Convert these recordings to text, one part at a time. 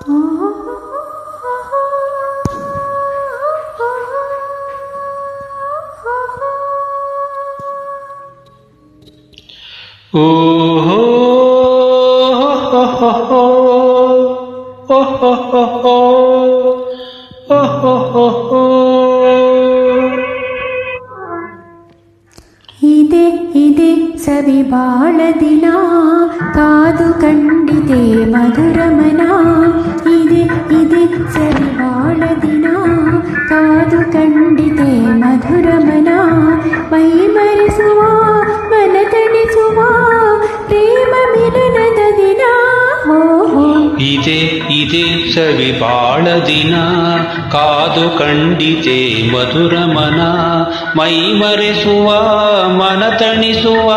ಇದೆ ಸವಿ ಬಾಳ ದಿನ ಕಾದು ಕಂಡಿದೆ ಮಧುರ ಮನ. ಇದೆ ಸವಿ ಬಾಳ ದಿನ ಕಾದು ಕಂಡಿದೆ ಮಧುರ ಮನ. ಮೈ ಮರೆಸುವ ಮನ ತಣಿಸುವ ಪ್ರೇಮ ಮಿಲನದ ದಿನ. ಇದೆ ಸವಿ ಬಾಳ ದಿನ ಕಾದು ಕಂಡಿತೆ ಮಧುರ ಮನ. ಮೈ ಮರೆಸುವ ಮನ ತಣಿಸುವ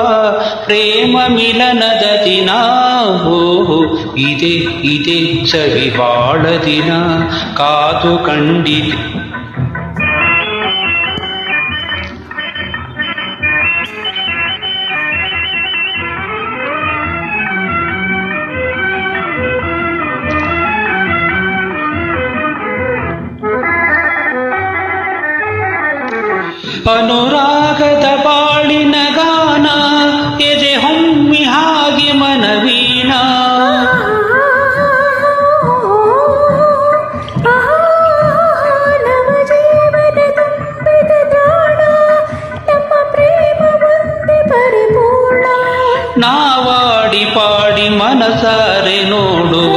ಪ್ರೇಮ ಮಿಲನದ ದಿನ. ಇದೆ ಸವಿ ಬಾಳ ದಿನ ಕಾದು ಕಂಡಿತೆ. ಅನುರಾಗದ ಬಾಳಿನ ಗಾನ ಎದೆ ಹೊಮ್ಮಿ ಹಾಗೆ ಮನವೀಣ. ನವ ಜೀವನ ತುಂಬಿದ ತಾಣ ನಮ್ಮ ಪ್ರೇಮ ಒಂದೇ ಪರಿಪೂರ್ಣ. ನಾವಾಡಿ ಪಾಡಿ ಮನಸಾರೆ ನೋಡುವ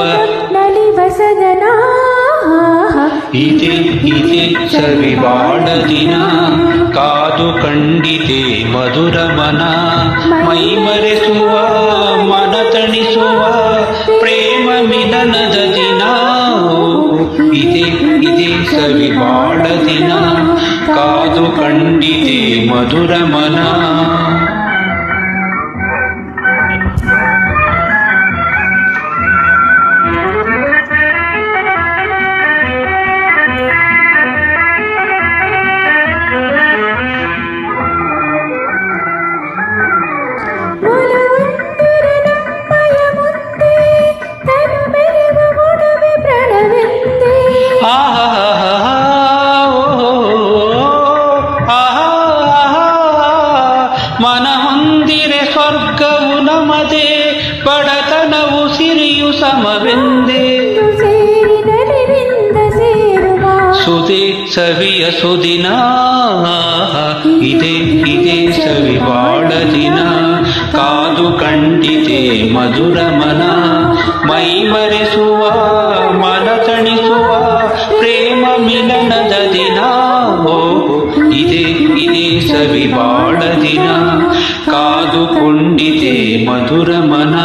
ನಲಿವ ಸದನ. ಇದೆ ಸವಿ ಬಾಳ ದಿನ ಕಾದು ಕಂಡಿದೆ ಮಧುರ ಮನ. ಮೈ ಮರೆಸುವ ಮನ ತಣಿಸುವ ಪ್ರೇಮ ಮಿಲನದ ದಿನ. ಇದೆ ಸವಿ ಬಾಳ ದಿನ ಕಾದು ಕಂಡಿದೆ ಮಧುರ ಮನ. ಮನ ಹೊಂದಿರೆ ಸ್ವರ್ಗವು ನಮದೆ, ಬಡತನವು ಸಿರಿಯು ಸಮವೆಂದೇ. ಸುದೆ ಸವಿಯ ಸುದಿನ ಇದೆ ಸವಿ ಬಾಳ ದಿನ ಕಾದು ಕಂಡಿದೆ ಮಧುರ ಮನ. ಮೈ ಮರೆಸುವ ಮನ ತಣಿಸುವ ಪ್ರೇಮ ಮಿಲನದ ದಿನ. ಇದೆ ಸವಿ ಬಾಳ ದಿನ ಕಾದುಕೊಂಡಿದೆ ಮಧುರ ಮನ.